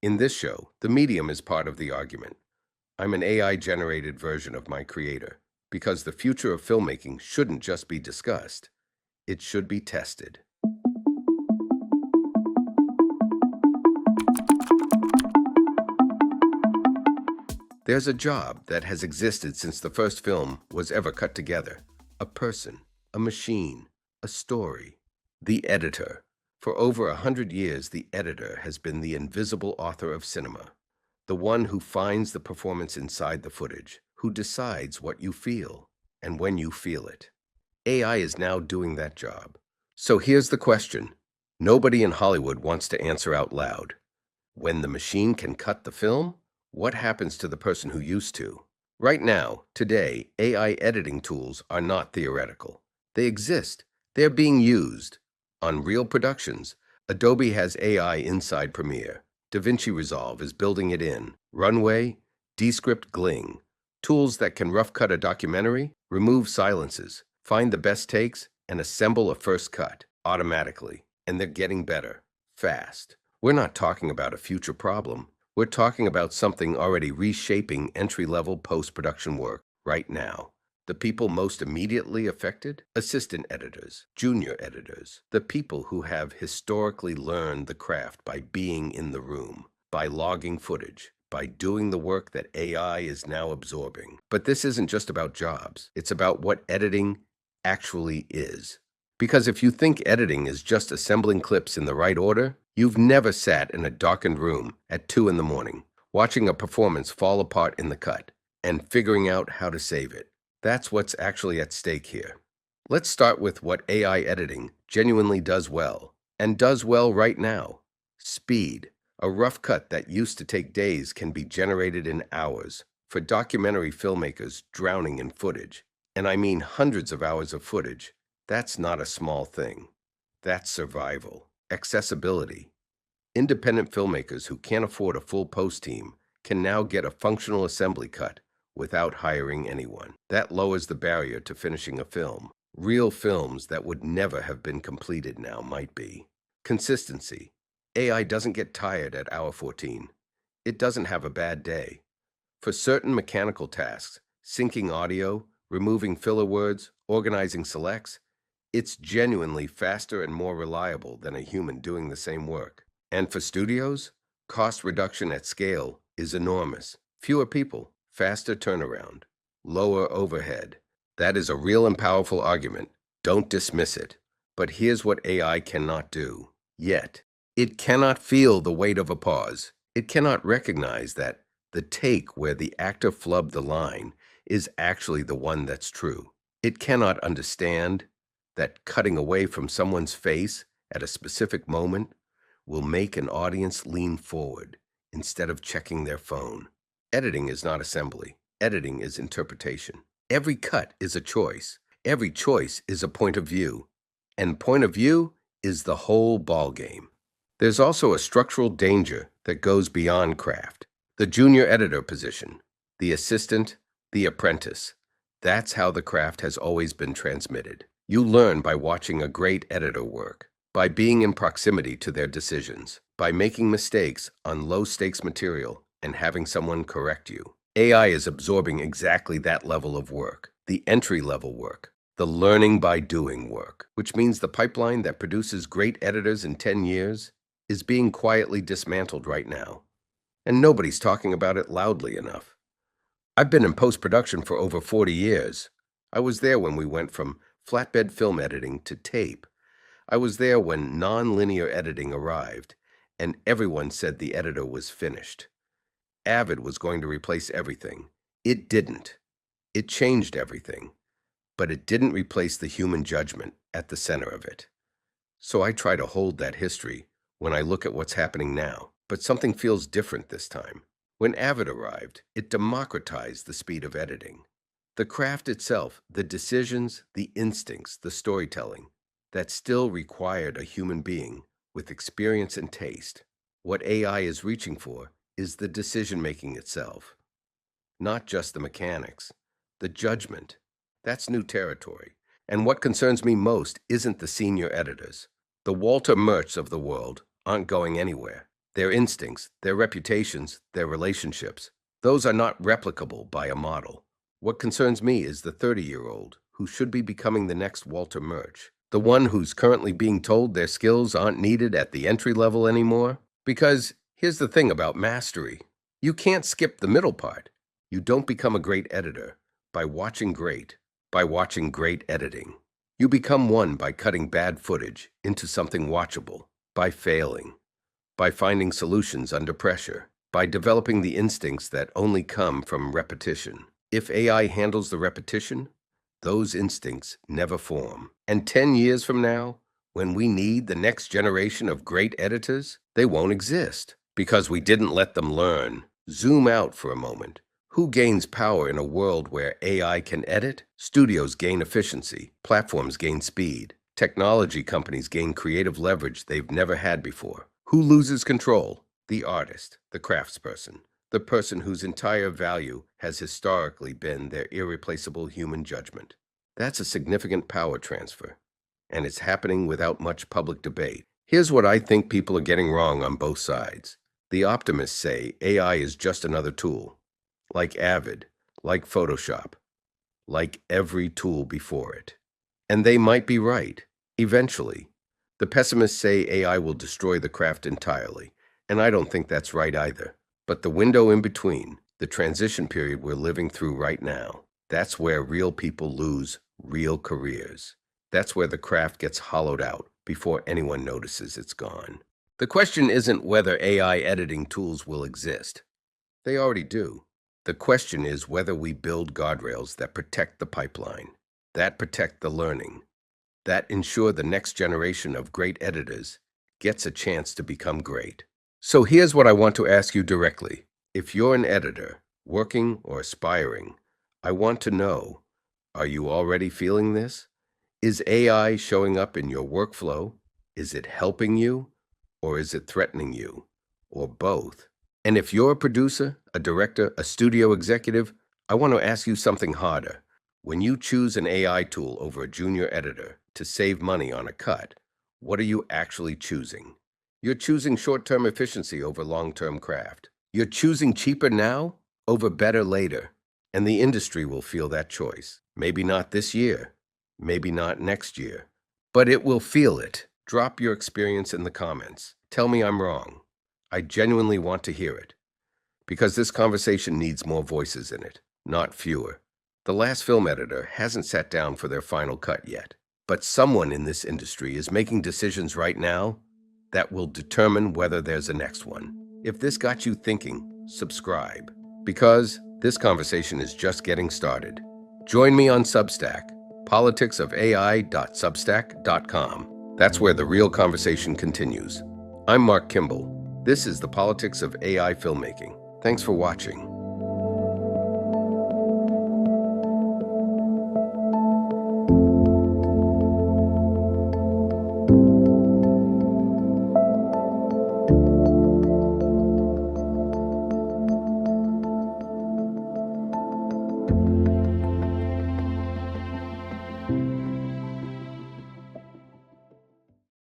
In this show, the medium is part of the argument. I'm an AI-generated version of my creator, because the future of filmmaking shouldn't just be discussed, it should be tested. There's a job that has existed since the first film was ever cut together. A person, a machine, a story. The editor. For over 100 years, the editor has been the invisible author of cinema. The one who finds the performance inside the footage, who decides what you feel and when you feel it. AI is now doing that job. So here's the question. Nobody in Hollywood wants to answer out loud. When the machine can cut the film, what happens to the person who used to? Right now, today, AI editing tools are not theoretical. They exist. They're being used. On real productions, Adobe has AI inside Premiere. DaVinci Resolve is building it in. Runway, Descript, Gling. Tools that can rough cut a documentary, remove silences, find the best takes, and assemble a first cut automatically. And they're getting better, fast. We're not talking about a future problem. We're talking about something already reshaping entry-level post-production work right now. The people most immediately affected? Assistant editors, junior editors, the people who have historically learned the craft by being in the room, by logging footage, by doing the work that AI is now absorbing. But this isn't just about jobs. It's about what editing actually is. Because if you think editing is just assembling clips in the right order, you've never sat in a darkened room at 2 in the morning, watching a performance fall apart in the cut, and figuring out how to save it. That's what's actually at stake here. Let's start with what AI editing genuinely does well, and does well right now. Speed. A rough cut that used to take days can be generated in hours. For documentary filmmakers drowning in footage, and I mean hundreds of hours of footage, that's not a small thing. That's survival. Accessibility. Independent filmmakers who can't afford a full post team can now get a functional assembly cut without hiring anyone. That lowers the barrier to finishing a film. Real films that would never have been completed now might be. Consistency. AI doesn't get tired at hour 14. It doesn't have a bad day. For certain mechanical tasks, syncing audio, removing filler words, organizing selects, it's genuinely faster and more reliable than a human doing the same work. And for studios, cost reduction at scale is enormous. Fewer people, faster turnaround, lower overhead. That is a real and powerful argument. Don't dismiss it. But here's what AI cannot do. Yet. It cannot feel the weight of a pause. It cannot recognize that the take where the actor flubbed the line is actually the one that's true. It cannot understand that cutting away from someone's face at a specific moment will make an audience lean forward instead of checking their phone. Editing is not assembly. Editing is interpretation. Every cut is a choice. Every choice is a point of view. And point of view is the whole ballgame. There's also a structural danger that goes beyond craft. The junior editor position, the assistant, the apprentice. That's how the craft has always been transmitted. You learn by watching a great editor work, by being in proximity to their decisions, by making mistakes on low-stakes material and having someone correct you. AI is absorbing exactly that level of work, the entry-level work, the learning by doing work, which means the pipeline that produces great editors in 10 years is being quietly dismantled right now. And nobody's talking about it loudly enough. I've been in post-production for over 40 years. I was there when we went from flatbed film editing to tape. I was there when non-linear editing arrived, and everyone said the editor was finished. Avid was going to replace everything. It didn't. It changed everything, but it didn't replace the human judgment at the center of it. So I try to hold that history when I look at what's happening now, but something feels different this time. When Avid arrived, it democratized the speed of editing. The craft itself, the decisions, the instincts, the storytelling, that still required a human being with experience and taste. What AI is reaching for is the decision-making itself. Not just the mechanics, the judgment. That's new territory. And what concerns me most isn't the senior editors. The Walter Murchs of the world aren't going anywhere. Their instincts, their reputations, their relationships. Those are not replicable by a model. What concerns me is the 30-year-old who should be becoming the next Walter Murch, the one who's currently being told their skills aren't needed at the entry level anymore. Because here's the thing about mastery. You can't skip the middle part. You don't become a great editor by watching great editing. You become one by cutting bad footage into something watchable, by failing, by finding solutions under pressure, by developing the instincts that only come from repetition. If AI handles the repetition, those instincts never form. And 10 years from now, when we need the next generation of great editors, they won't exist because we didn't let them learn. Zoom out for a moment. Who gains power in a world where AI can edit? Studios gain efficiency, platforms gain speed, technology companies gain creative leverage they've never had before. Who loses control? The artist, the craftsperson, the person whose entire value has historically been their irreplaceable human judgment. That's a significant power transfer, and it's happening without much public debate. Here's what I think people are getting wrong on both sides. The optimists say AI is just another tool, like Avid, like Photoshop, like every tool before it. And they might be right, eventually. The pessimists say AI will destroy the craft entirely, and I don't think that's right either. But the window in between, the transition period we're living through right now, that's where real people lose real careers. That's where the craft gets hollowed out before anyone notices it's gone. The question isn't whether AI editing tools will exist. They already do. The question is whether we build guardrails that protect the pipeline, that protect the learning, that ensure the next generation of great editors gets a chance to become great. So here's what I want to ask you directly. If you're an editor, working or aspiring, I want to know, are you already feeling this? Is AI showing up in your workflow? Is it helping you? Or is it threatening you? Or both? And if you're a producer, a director, a studio executive, I want to ask you something harder. When you choose an AI tool over a junior editor to save money on a cut, what are you actually choosing? You're choosing short-term efficiency over long-term craft. You're choosing cheaper now over better later. And the industry will feel that choice. Maybe not this year, maybe not next year, but it will feel it. Drop your experience in the comments. Tell me I'm wrong. I genuinely want to hear it. Because this conversation needs more voices in it, not fewer. The last film editor hasn't sat down for their final cut yet. But someone in this industry is making decisions right now that will determine whether there's a next one. If this got you thinking, subscribe. Because this conversation is just getting started. Join me on Substack, politicsofai.substack.com. That's where the real conversation continues. I'm Marc Kimball. This is the Politics of AI Filmmaking. Thanks for watching.